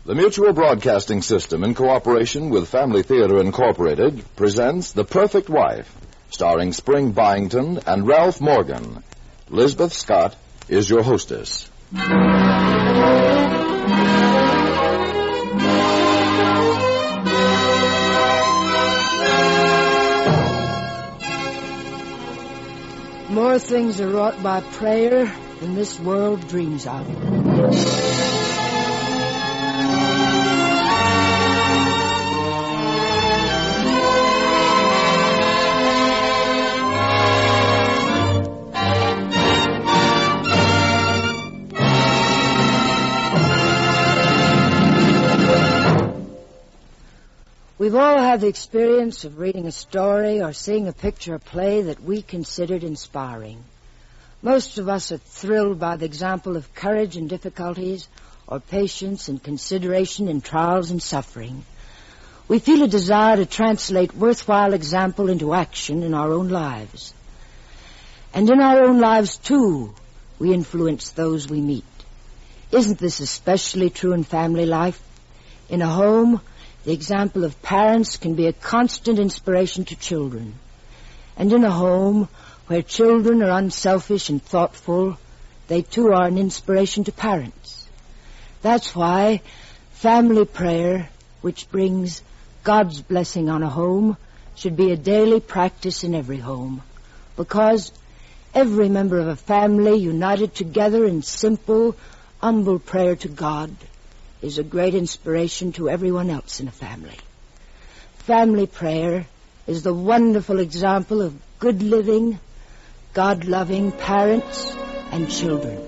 The Mutual Broadcasting System, in cooperation with Family Theater Incorporated, presents The Perfect Wife, starring Spring Byington and Ralph Morgan. Lisbeth Scott is your hostess. More things are wrought by prayer than this world dreams of. We've all had the experience of reading a story or seeing a picture or play that we considered inspiring. Most of us are thrilled by the example of courage in difficulties or patience and consideration in trials and suffering. We feel a desire to translate worthwhile example into action in our own lives. And in our own lives, too, we influence those we meet. Isn't this especially true in family life? In a home, the example of parents can be a constant inspiration to children. And in a home where children are unselfish and thoughtful, they too are an inspiration to parents. That's why family prayer, which brings God's blessing on a home, should be a daily practice in every home. Because every member of a family united together in simple, humble prayer to God is a great inspiration to everyone else in a family. Family prayer is the wonderful example of good living, God-loving parents and children.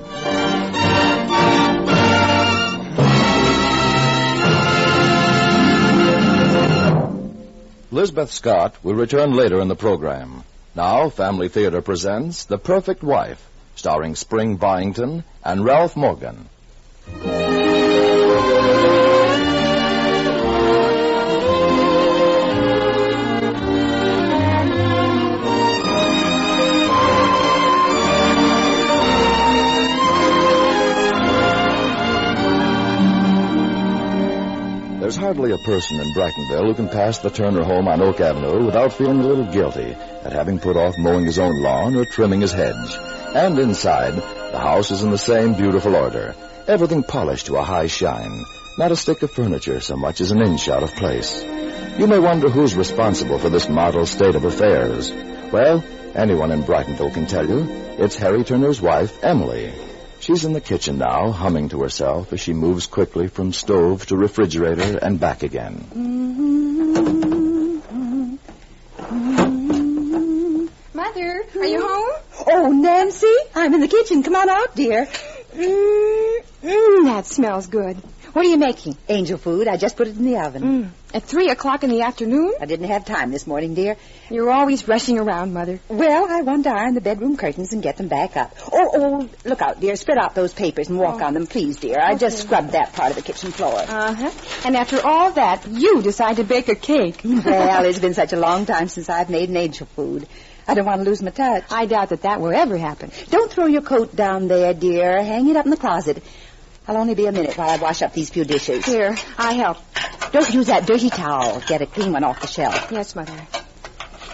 Lisbeth Scott will return later in the program. Now, Family Theater presents The Perfect Wife, starring Spring Byington and Ralph Morgan. There's hardly a person in Brightonville who can pass the Turner home on Oak Avenue without feeling a little guilty at having put off mowing his own lawn or trimming his hedge. And inside, the house is in the same beautiful order. Everything polished to a high shine. Not a stick of furniture so much as an inch out of place. You may wonder who's responsible for this model state of affairs. Well, anyone in Brightonville can tell you. It's Harry Turner's wife, Emily. She's in the kitchen now, humming to herself as she moves quickly from stove to refrigerator and back again. Mother, are you home? Oh, Nancy, I'm in the kitchen. Come on out, dear. That smells good. What are you making? Angel food. I just put it in the oven. At 3 o'clock in the afternoon? I didn't have time this morning, dear. You're always rushing around, Mother. Well, I wanted to iron the bedroom curtains and get them back up. Oh, look out, dear. Spread out those papers and walk on them, please, dear. I just scrubbed that part of the kitchen floor. Uh-huh. And after all that, you decide to bake a cake. Well, it's been such a long time since I've made an angel food. I don't want to lose my touch. I doubt that will ever happen. Don't throw your coat down there, dear. Hang it up in the closet. I'll only be a minute while I wash up these few dishes. Here, I help. Don't use that dirty towel. Get a clean one off the shelf. Yes, Mother.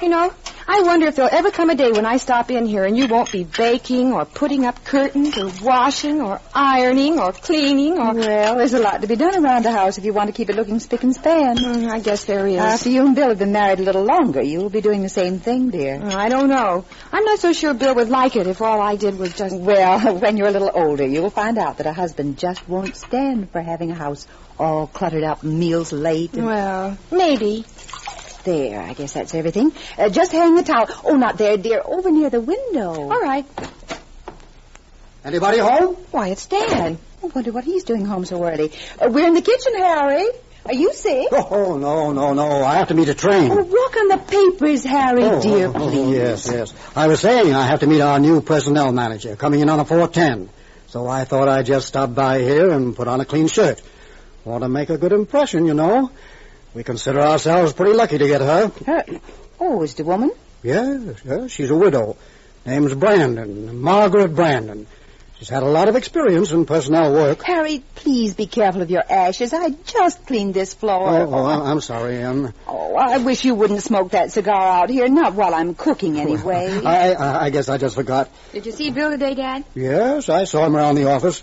You know, I wonder if there'll ever come a day when I stop in here and you won't be baking or putting up curtains or washing or ironing or cleaning or... Well, there's a lot to be done around the house if you want to keep it looking spick and span. I guess there is. After you and Bill have been married a little longer, you'll be doing the same thing, dear. I don't know. I'm not so sure Bill would like it if all I did was just... Well, when you're a little older, you'll find out that a husband just won't stand for having a house all cluttered up, meals late. Well, maybe. There, I guess that's everything. Just hang the towel. Oh, not there, dear. Over near the window. All right. Anybody home? Why, it's Dan. I wonder what he's doing home so early. We're in the kitchen, Harry. Are you sick? Oh, no. I have to meet a train. Oh, walk on the papers, Harry, dear, please. Yes. I was saying I have to meet our new personnel manager coming in on a 4:10. So I thought I'd just stop by here and put on a clean shirt. Want to make a good impression, you know. We consider ourselves pretty lucky to get her. Oh, is the woman? Yes, she's a widow. Name's Brandon, Margaret Brandon. She's had a lot of experience in personnel work. Harry, please be careful of your ashes. I just cleaned this floor. I'm sorry, Em. Oh, I wish you wouldn't smoke that cigar out here. Not while I'm cooking, anyway. I guess I just forgot. Did you see Bill today, Dad? Yes, I saw him around the office.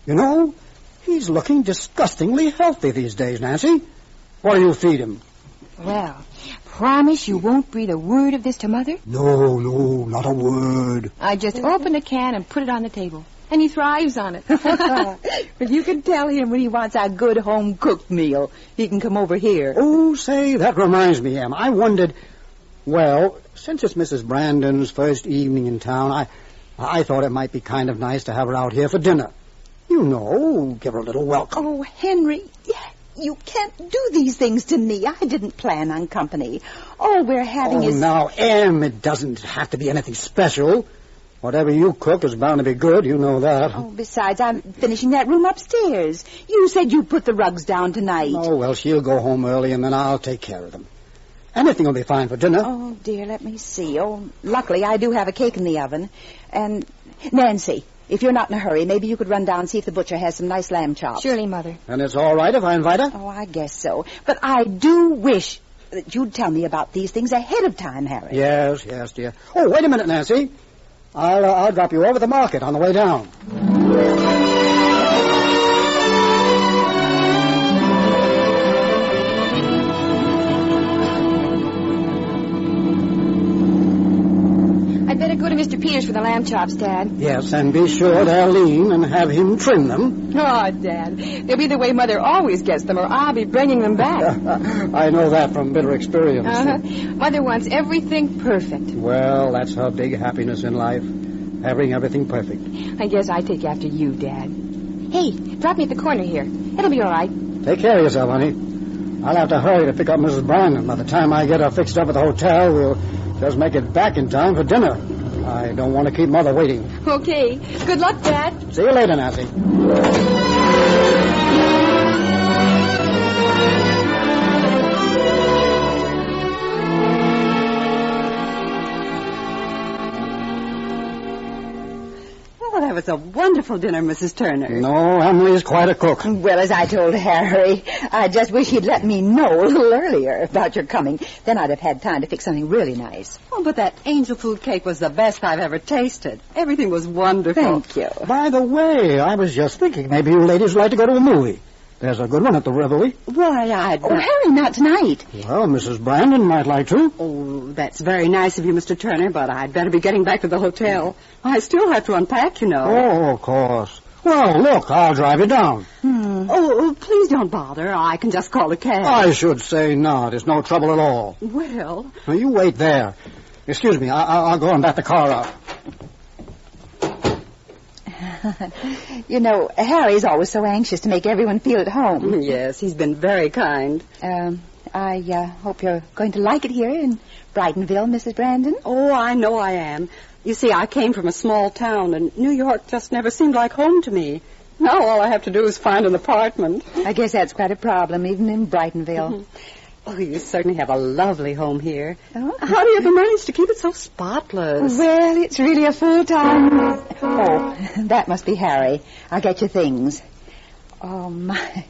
You know, he's looking disgustingly healthy these days, Nancy. What do you feed him? Well, promise you won't breathe a word of this to Mother? No, not a word. I just opened a can and put it on the table. And he thrives on it. Well, you can tell him when he wants a good home-cooked meal. He can come over here. Oh, say, that reminds me, Em. I wondered, well, since it's Mrs. Brandon's first evening in town, I thought it might be kind of nice to have her out here for dinner. You know, give her a little welcome. Oh, Henry, you can't do these things to me. I didn't plan on company. All we're having is... now, Em, it doesn't have to be anything special. Whatever you cook is bound to be good, you know that. Oh, besides, I'm finishing that room upstairs. You said you'd put the rugs down tonight. Oh, well, she'll go home early, and then I'll take care of them. Anything will be fine for dinner. Oh, dear, let me see. Oh, luckily, I do have a cake in the oven. And, Nancy, if you're not in a hurry, maybe you could run down and see if the butcher has some nice lamb chops. Surely, Mother. And it's all right if I invite her? Oh, I guess so. But I do wish that you'd tell me about these things ahead of time, Harry. Yes, dear. Oh, wait a minute, Nancy. I'll drop you over the market on the way down. I'd better go to Mr. Peters for the lamb chops, Dad. Yes, and be sure they're lean and have him trim them. Oh, Dad, they'll be the way Mother always gets them, or I'll be bringing them back. I know that from bitter experience. Mother wants everything perfect. Well, that's her big happiness in life, having everything perfect. I guess I take after you, Dad. Hey, drop me at the corner here. It'll be all right. Take care of yourself, honey. I'll have to hurry to pick up Mrs. Brandon. By the time I get her fixed up at the hotel, we'll just make it back in time for dinner. I don't want to keep Mother waiting. Okay. Good luck, Dad. See you later, Nancy. Well, that was a wonderful dinner, Mrs. Turner. No, Emily's quite a cook. Well, as I told Harry, I just wish he'd let me know a little earlier about your coming. Then I'd have had time to fix something really nice. Oh, but that angel food cake was the best I've ever tasted. Everything was wonderful. Thank you. By the way, I was just thinking maybe you ladies would like to go to a movie. There's a good one at the Rivoli. Why, I'd... Oh, Harry, not tonight. Well, Mrs. Brandon might like to. Oh, that's very nice of you, Mr. Turner, but I'd better be getting back to the hotel. I still have to unpack, you know. Oh, of course. Well, look, I'll drive you down. Oh, please don't bother. I can just call a cab. I should say not. It's no trouble at all. Well... Now, you wait there. Excuse me, I'll go and back the car up. You know, Harry's always so anxious to make everyone feel at home. Yes, he's been very kind. I hope you're going to like it here in Brightonville, Mrs. Brandon. Oh, I know I am. You see, I came from a small town, and New York just never seemed like home to me. Now all I have to do is find an apartment. I guess that's quite a problem, even in Brightonville. Oh, you certainly have a lovely home here. Oh. How do you ever manage to keep it so spotless? Well, it's really a full-time... Oh, that must be Harry. I'll get you things. Oh, my...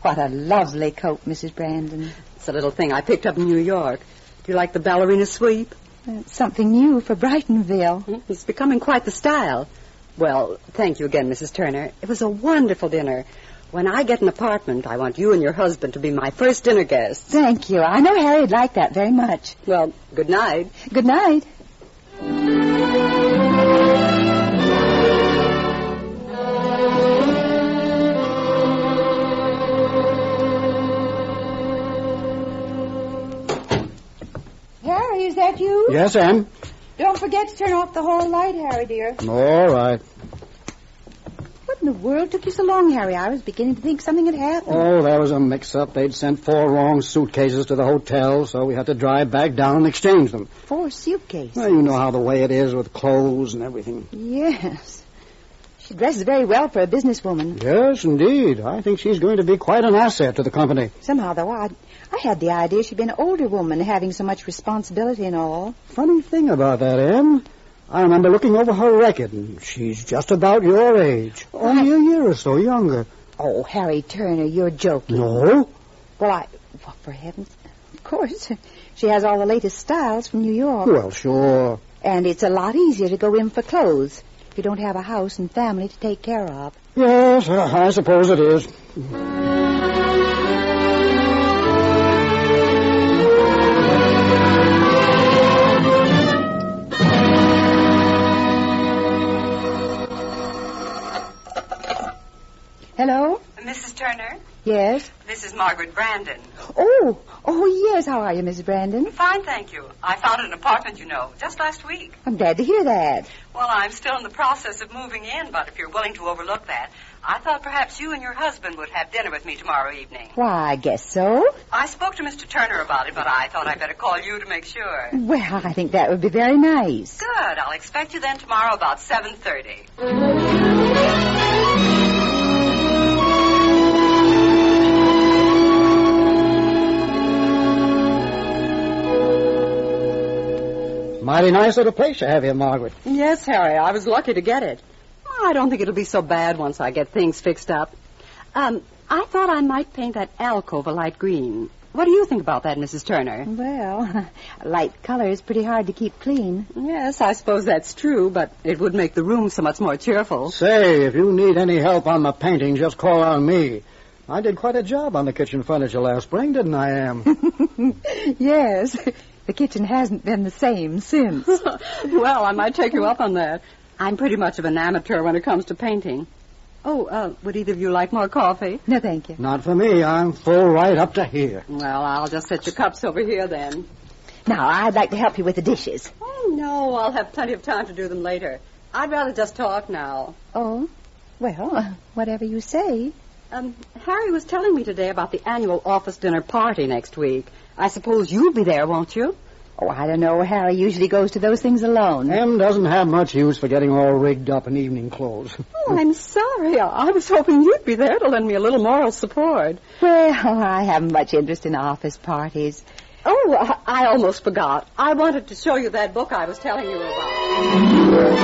What a lovely coat, Mrs. Brandon. It's a little thing I picked up in New York. Do you like the ballerina sweep? It's something new for Brightonville. It's becoming quite the style. Well, thank you again, Mrs. Turner. It was a wonderful dinner. When I get an apartment, I want you and your husband to be my first dinner guests. Thank you. I know Harry'd like that very much. Well, good night. Good night. Harry, is that you? Yes, Em. Don't forget to turn off the hall light, Harry, dear. All right. What in the world took you so long, Harry? I was beginning to think something had happened. Oh, there was a mix-up. They'd sent 4 wrong suitcases to the hotel, so we had to drive back down and exchange them. 4 suitcases? Well, you know how the way it is with clothes and everything. Yes. She dresses very well for a businesswoman. Yes, indeed. I think she's going to be quite an asset to the company. Somehow, though, I had the idea she'd be an older woman, having so much responsibility and all. Funny thing about that, Em. I remember looking over her record, and she's just about your age. Only a year or so younger. Oh, Harry Turner, you're joking. No? Well, for heaven's... Of course. She has all the latest styles from New York. Well, sure. And it's a lot easier to go in for clothes if you don't have a house and family to take care of. Yes, I suppose it is. Hello? Mrs. Turner? Yes? This is Margaret Brandon. Oh, yes. How are you, Mrs. Brandon? Fine, thank you. I found an apartment, just last week. I'm glad to hear that. Well, I'm still in the process of moving in, but if you're willing to overlook that, I thought perhaps you and your husband would have dinner with me tomorrow evening. Why, I guess so. I spoke to Mr. Turner about it, but I thought I'd better call you to make sure. Well, I think that would be very nice. Good. I'll expect you then tomorrow about 7:30. Mighty nice little place you have here, Margaret. Yes, Harry, I was lucky to get it. I don't think it'll be so bad once I get things fixed up. I thought I might paint that alcove a light green. What do you think about that, Mrs. Turner? Well, light color is pretty hard to keep clean. Yes, I suppose that's true, but it would make the room so much more cheerful. Say, if you need any help on the painting, just call on me. I did quite a job on the kitchen furniture last spring, didn't I, Em? Yes. The kitchen hasn't been the same since. Well, I might take you up on that. I'm pretty much of an amateur when it comes to painting. Oh, would either of you like more coffee? No, thank you. Not for me. I'm full right up to here. Well, I'll just set your cups over here then. Now, I'd like to help you with the dishes. Oh, no, I'll have plenty of time to do them later. I'd rather just talk now. Oh? Well, whatever you say. Harry was telling me today about the annual office dinner party next week. I suppose you'll be there, won't you? Oh, I don't know. Harry usually goes to those things alone. Em doesn't have much use for getting all rigged up in evening clothes. Oh, I'm sorry. I was hoping you'd be there to lend me a little moral support. Well, I haven't much interest in office parties. Oh, I almost forgot. I wanted to show you that book I was telling you about.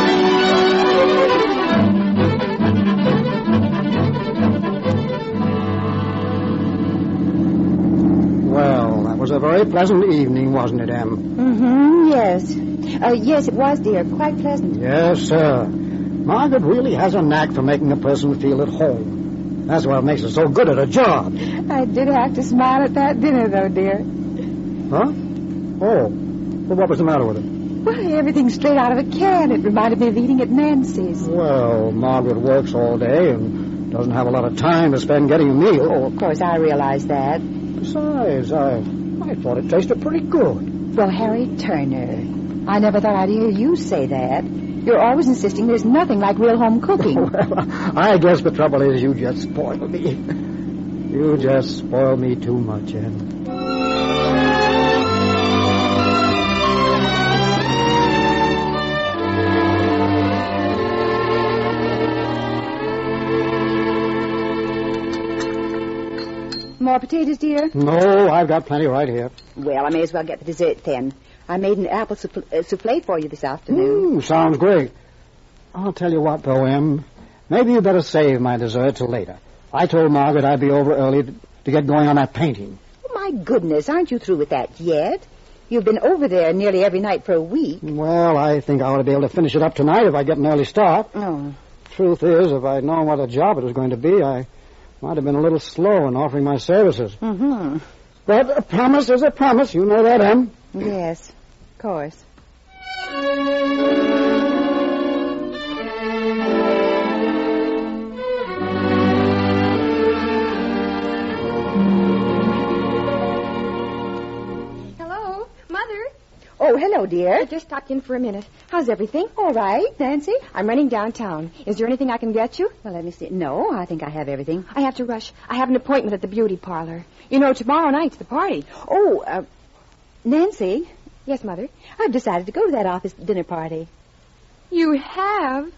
Well, that was a very pleasant evening, wasn't it, Em? Mm-hmm, yes. Yes, it was, dear. Quite pleasant. Yes, sir. Margaret really has a knack for making a person feel at home. That's what makes her so good at her job. I did have to smile at that dinner, though, dear. Huh? Oh. Well, what was the matter with it? Well, everything's straight out of a can. It reminded me of eating at Nancy's. Well, Margaret works all day and doesn't have a lot of time to spend getting a meal. Oh, of course, I realize that. Besides, I thought it tasted pretty good. Well, Harry Turner, I never thought I'd hear you say that. You're always insisting there's nothing like real home cooking. Well, I guess the trouble is you just spoil me. You just spoil me too much, Em. More potatoes, dear? No, I've got plenty right here. Well, I may as well get the dessert then. I made an apple souffle for you this afternoon. Sounds great. I'll tell you what, though, Em. Maybe you better save my dessert till later. I told Margaret I'd be over early to get going on that painting. Oh, my goodness, aren't you through with that yet? You've been over there nearly every night for a week. Well, I think I ought to be able to finish it up tonight if I get an early start. Oh. Truth is, if I'd known what a job it was going to be, I might have been a little slow in offering my services. Mm-hmm. But a promise is a promise. You know that, Em? Yes, of course. Hello, Mother. Oh, hello, dear. I just stopped in for a minute. How's everything? All right, Nancy. I'm running downtown. Is there anything I can get you? Well, let me see. No, I think I have everything. I have to rush. I have an appointment at the beauty parlor. You know, tomorrow night's the party. Oh, Nancy, Yes, Mother. I've decided to go to that office dinner party. You have?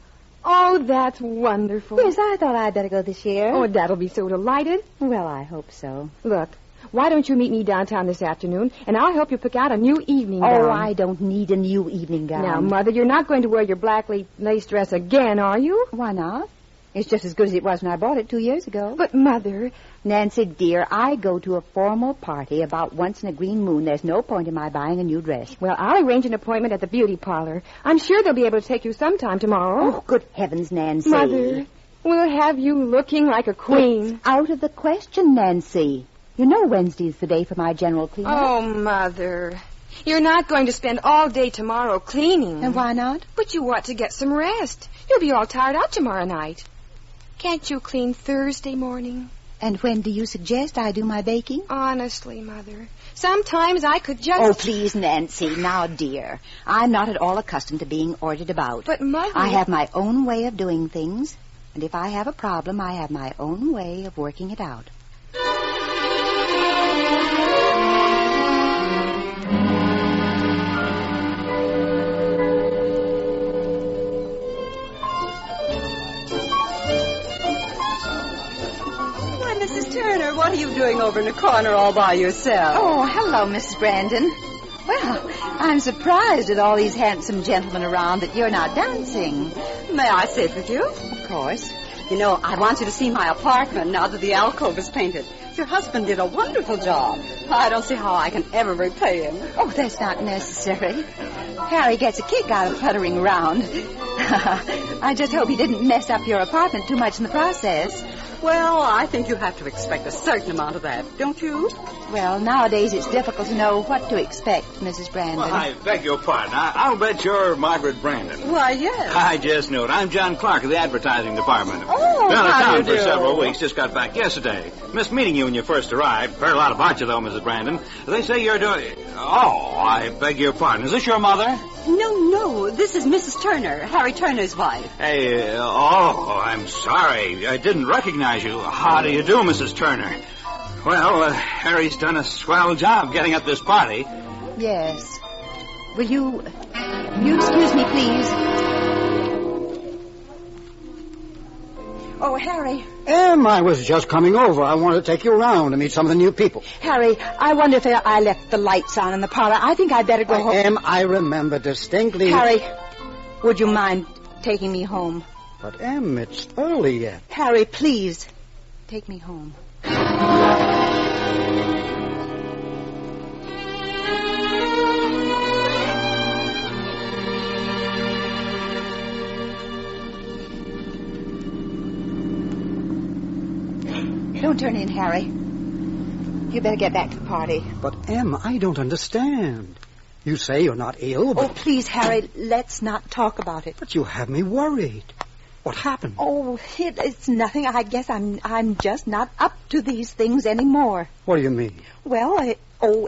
Oh, that's wonderful. Yes, I thought I'd better go this year. Oh, Dad'll be so delighted. Well, I hope so. Look, why don't you meet me downtown this afternoon, and I'll help you pick out a new evening gown. Oh, I don't need a new evening gown. Now, Mother, you're not going to wear your black lace dress again, are you? Why not? It's just as good as it was when I bought it 2 years ago. But, Mother... Nancy, dear, I go to a formal party about once in a green moon. There's no point in my buying a new dress. Well, I'll arrange an appointment at the beauty parlor. I'm sure they'll be able to take you sometime tomorrow. Oh, good heavens, Nancy. Mother, we'll have you looking like a queen. It's out of the question, Nancy. You know Wednesday's the day for my general cleanup. Oh, Mother. You're not going to spend all day tomorrow cleaning. And why not? But you ought to get some rest. You'll be all tired out tomorrow night. Can't you clean Thursday morning? And when do you suggest I do my baking? Honestly, Mother, sometimes I could just... Oh, please, Nancy, now, dear. I'm not at all accustomed to being ordered about. But, Mother... I have my own way of doing things, and if I have a problem, I have my own way of working it out. Turner, what are you doing over in the corner all by yourself? Oh, hello, Mrs. Brandon. Well, I'm surprised with all these handsome gentlemen around that you're not dancing. May I sit with you? Of course. You know, I want you to see my apartment now that the alcove is painted. Your husband did a wonderful job. I don't see how I can ever repay him. Oh, that's not necessary. Harry gets a kick out of puttering around. I just hope he didn't mess up your apartment too much in the process. Well, I think you have to expect a certain amount of that, don't you? Well, nowadays it's difficult to know what to expect, Mrs. Brandon. Well, I beg your pardon. I'll bet you're Margaret Brandon. Why, yes. I just knew it. I'm John Clark of the advertising department. Oh, been out of how town do you for do? several weeks. Just got back yesterday. Missed meeting you when you first arrived. Heard a lot about you, though, Mrs. Brandon. They say you're doing... Oh, I beg your pardon. Is this your mother? No. This is Mrs. Turner, Harry Turner's wife. Hey, I'm sorry. I didn't recognize you. How do you do, Mrs. Turner? Well, Harry's done a swell job getting up this party. Yes. Will you excuse me, please? Oh, Harry. I was just coming over. I wanted to take you around to meet some of the new people. Harry, I wonder if I left the lights on in the parlor. I think I'd better go home. I remember distinctly... Harry, would you mind taking me home? But, it's early yet. Harry, please, take me home. Don't turn in, Harry. You better get back to the party. But, I don't understand. You say you're not ill, but... Oh, please, Harry, let's not talk about it. But you have me worried. What happened? Oh, it's nothing. I guess I'm just not up to these things anymore. What do you mean? Well,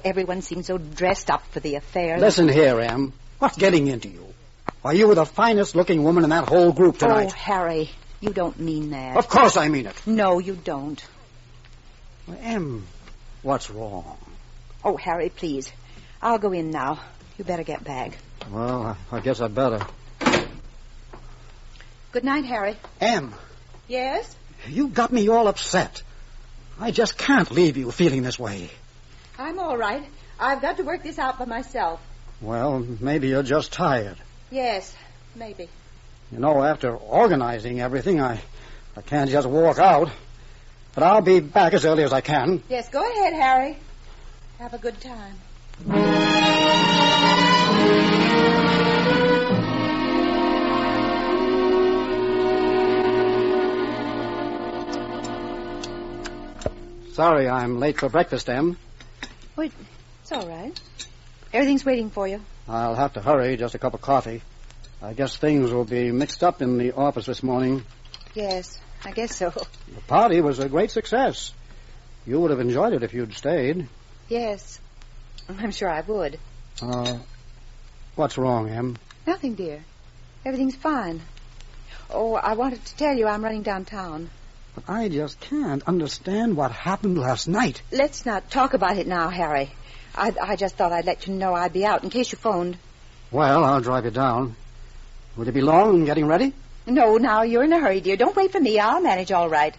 everyone seems so dressed up for the affair. Listen here, Em. What's getting into you? Are you the finest-looking woman in that whole group tonight? Oh, Harry, you don't mean that. Of course I mean it. No, you don't. Well, Em, what's wrong? Oh, Harry, please. I'll go in now. You better get back. Well, I guess I'd better. Good night, Harry. Em. Yes? You got me all upset. I just can't leave you feeling this way. I'm all right. I've got to work this out by myself. Well, maybe you're just tired. Yes, maybe. You know, after organizing everything, I can't just walk out. But I'll be back as early as I can. Yes, go ahead, Harry. Have a good time. Sorry I'm late for breakfast, Em. Wait, it's all right. Everything's waiting for you. I'll have to hurry, just a cup of coffee. I guess things will be mixed up in the office this morning. Yes, I guess so. The party was a great success. You would have enjoyed it if you'd stayed. Yes, I'm sure I would. What's wrong, Em? Nothing, dear. Everything's fine. Oh, I wanted to tell you I'm running downtown. But I just can't understand what happened last night. Let's not talk about it now, Harry. I just thought I'd let you know I'd be out in case you phoned. Well, I'll drive you down. Will you be long in getting ready? No, now you're in a hurry, dear. Don't wait for me. I'll manage all right.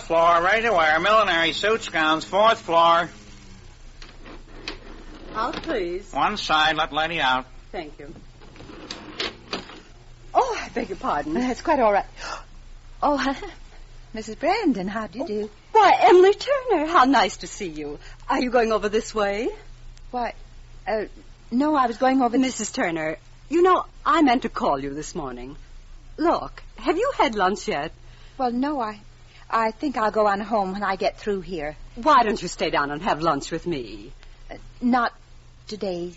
floor, ready to wear. Millinery suits, gowns, 4th floor. Out, please. One side, let lady out. Thank you. Oh, I beg your pardon. That's quite all right. Oh, Mrs. Brandon, how do you do? Why, Emily Turner, how nice to see you. Are you going over this way? Why, no, I was going over... Mrs. Turner, you know, I meant to call you this morning. Look, have you had lunch yet? Well, no, I think I'll go on home when I get through here. Why don't you stay down and have lunch with me? Not today.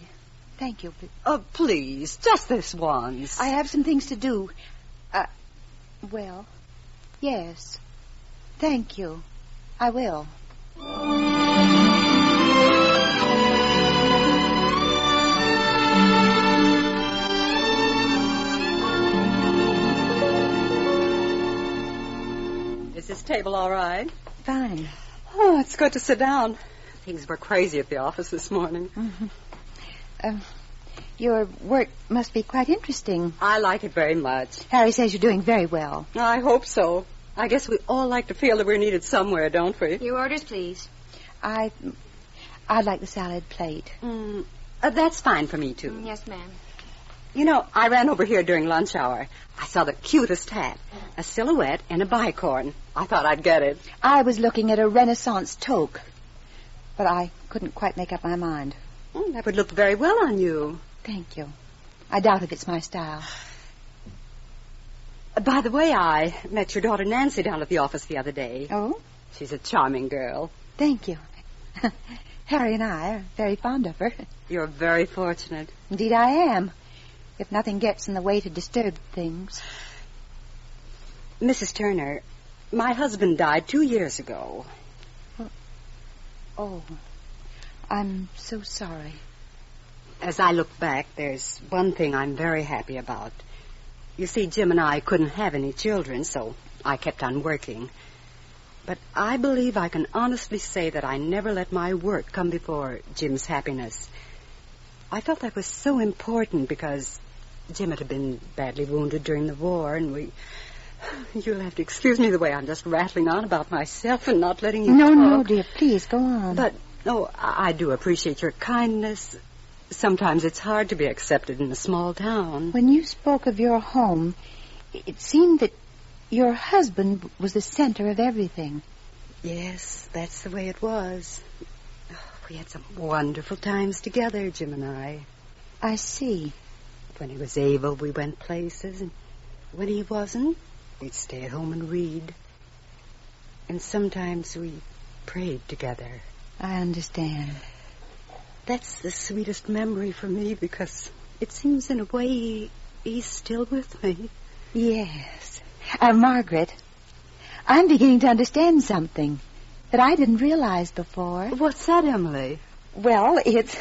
Thank you. Oh, please, just this once. I have some things to do. Well, yes. Thank you. I will. Is this table all right? Fine. Oh, it's good to sit down. Things were crazy at the office this morning. Mm-hmm. Your work must be quite interesting. I like it very much. Harry says you're doing very well. I hope so. I guess we all like to feel that we're needed somewhere, don't we? Your orders, please. I'd like the salad plate. That's fine for me, too. Yes, ma'am. You know, I ran over here during lunch hour. I saw the cutest hat, a silhouette and a bicorn. I thought I'd get it. I was looking at a Renaissance toque, but I couldn't quite make up my mind. That would look very well on you. Thank you. I doubt if it's my style. By the way, I met your daughter Nancy down at the office the other day. Oh? She's a charming girl. Thank you. Harry and I are very fond of her. You're very fortunate. Indeed, I am. If nothing gets in the way to disturb things. Mrs. Turner, my husband died 2 years ago. Oh, I'm so sorry. As I look back, there's one thing I'm very happy about. You see, Jim and I couldn't have any children, so I kept on working. But I believe I can honestly say that I never let my work come before Jim's happiness. I felt that was so important because Jim had been badly wounded during the war, and You'll have to excuse me the way I'm just rattling on about myself and not letting you talk. No, dear, please, go on. But, I do appreciate your kindness. Sometimes it's hard to be accepted in a small town. When you spoke of your home, it seemed that your husband was the center of everything. Yes, that's the way it was. We had some wonderful times together, Jim and I. I see. When he was able, we went places, and when he wasn't, we'd stay at home and read. And sometimes we prayed together. I understand. That's the sweetest memory for me because it seems in a way he's still with me. Yes. Margaret, I'm beginning to understand something that I didn't realize before. What's that, Emily? Well, it's...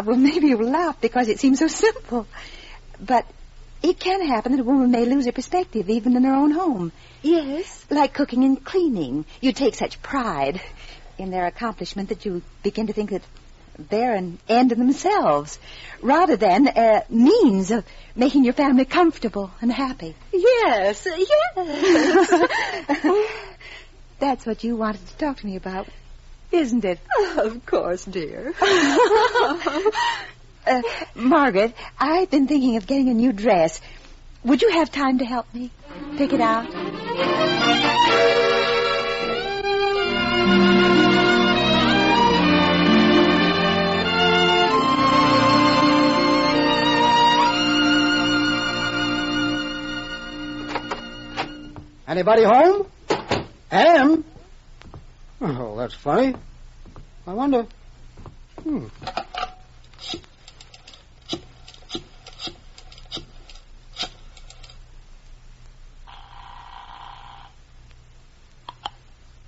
well, maybe you'll laugh because it seems so simple. But it can happen that a woman may lose her perspective even in her own home. Yes? Like cooking and cleaning. You take such pride in their accomplishment that you begin to think that they're an end in themselves, rather than a means of making your family comfortable and happy. Yes, yes. That's what you wanted to talk to me about, isn't it? Of course, dear. Margaret, I've been thinking of getting a new dress. Would you have time to help me pick it out? Anybody home? Anne? Oh, that's funny. I wonder.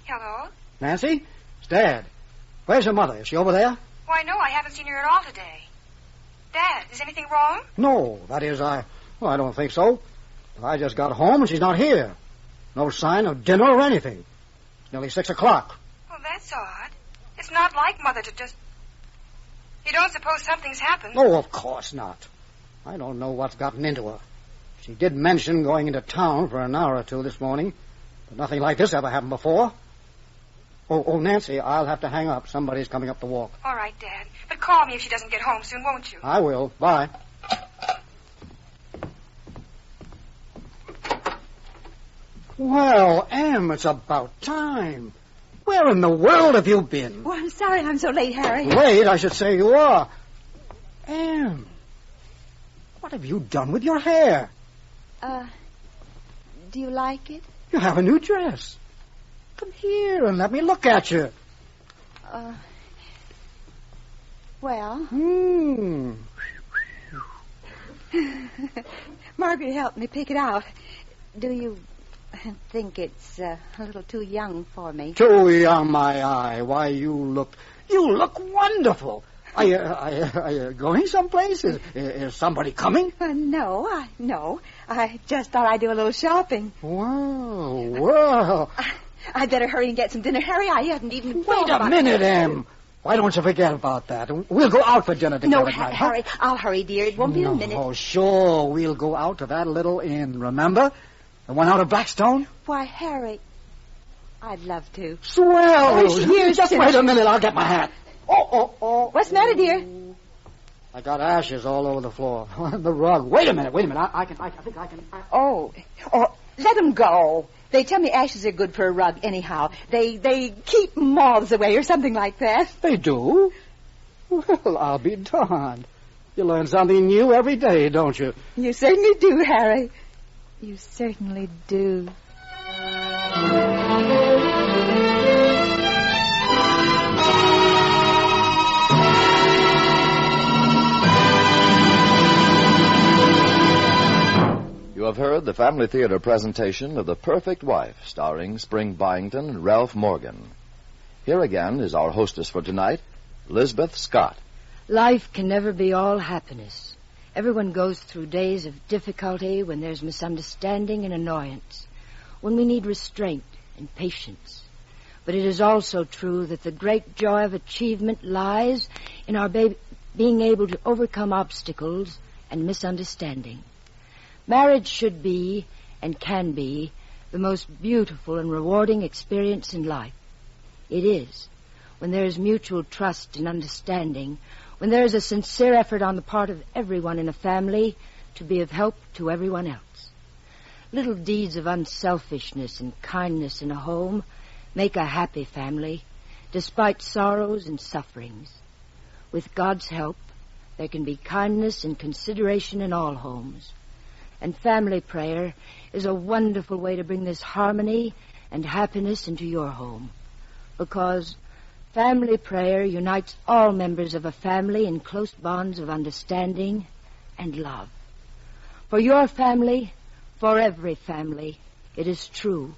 Hello? Nancy? It's Dad. Where's your mother? Is she over there? Why, no, I haven't seen her at all today. Dad, is anything wrong? No, that is, I don't think so. I just got home and she's not here. No sign of dinner or anything. It's nearly 6 o'clock. Well, that's odd. It's not like Mother to just... You don't suppose something's happened? Oh, of course not. I don't know what's gotten into her. She did mention going into town for an hour or two this morning, Nothing like this ever happened before. Oh, Nancy, I'll have to hang up. Somebody's coming up the walk. All right, Dad. But call me if she doesn't get home soon, won't you? I will. Bye. Well, Em, it's about time. Where in the world have you been? Oh, I'm sorry I'm so late, Harry. Late, I should say you are. Em, what have you done with your hair? Do you like it? You have a new dress. Come here and let me look at you. Well. Margaret helped me pick it out. Do you think it's a little too young for me? Too young, my eye. Why, you look wonderful. Are you going someplace? Is somebody coming? No. I just thought I'd do a little shopping. Well. I'd better hurry and get some dinner. Harry, I hadn't even Wait a minute, Em. Why don't you forget about that? We'll go out for dinner together. No, Harry, I'll hurry, dear. It won't be a minute. Oh, sure. We'll go out to that little inn, remember? The one out of Blackstone? Why, Harry, I'd love to. Swell. Here's just wait a minute. I'll get my hat. Oh. What's the matter, dear? I got ashes all over the floor. On the rug. Wait a minute. I think I can. Oh, let them go. They tell me ashes are good for a rug anyhow. They keep moths away or something like that. They do? Well, I'll be darned. You learn something new every day, don't you? You certainly do, Harry. You certainly do. You have heard the Family Theater presentation of The Perfect Wife, starring Spring Byington and Ralph Morgan. Here again is our hostess for tonight, Lisbeth Scott. Life can never be all happiness. Everyone goes through days of difficulty when there's misunderstanding and annoyance, when we need restraint and patience. But it is also true that the great joy of achievement lies in our being able to overcome obstacles and misunderstanding. Marriage should be, and can be, the most beautiful and rewarding experience in life. It is, when there is mutual trust and understanding, when there is a sincere effort on the part of everyone in a family to be of help to everyone else. Little deeds of unselfishness and kindness in a home make a happy family, despite sorrows and sufferings. With God's help, there can be kindness and consideration in all homes. And family prayer is a wonderful way to bring this harmony and happiness into your home. Because family prayer unites all members of a family in close bonds of understanding and love. For your family, for every family, it is true.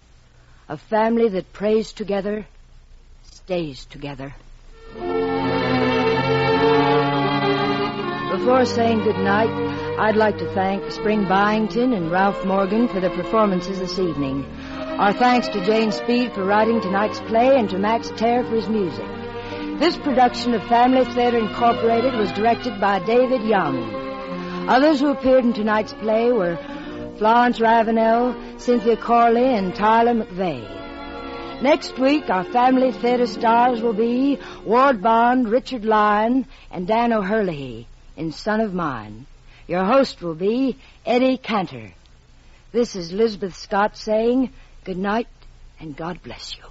A family that prays together stays together. Before saying good night, I'd like to thank Spring Byington and Ralph Morgan for their performances this evening. Our thanks to Jane Speed for writing tonight's play and to Max Terr for his music. This production of Family Theater Incorporated was directed by David Young. Others who appeared in tonight's play were Florence Ravenel, Cynthia Corley, and Tyler McVeigh. Next week, our Family Theater stars will be Ward Bond, Richard Lyon, and Dan O'Hurley in Son of Mine. Your host will be Eddie Cantor. This is Lisbeth Scott saying good night and God bless you.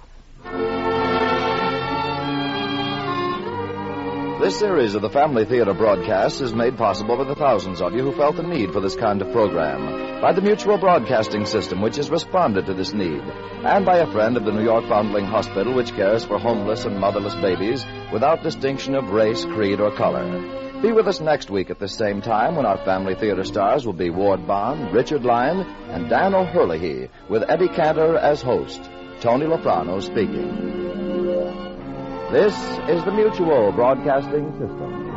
This series of the Family Theater broadcasts is made possible by the thousands of you who felt the need for this kind of program, by the Mutual Broadcasting System, which has responded to this need, and by a friend of the New York Foundling Hospital, which cares for homeless and motherless babies without distinction of race, creed, or color. Be with us next week at this same time when our Family Theater stars will be Ward Bond, Richard Lyon, and Dan O'Hurley, with Eddie Cantor as host. Tony Loprano speaking. This is the Mutual Broadcasting System.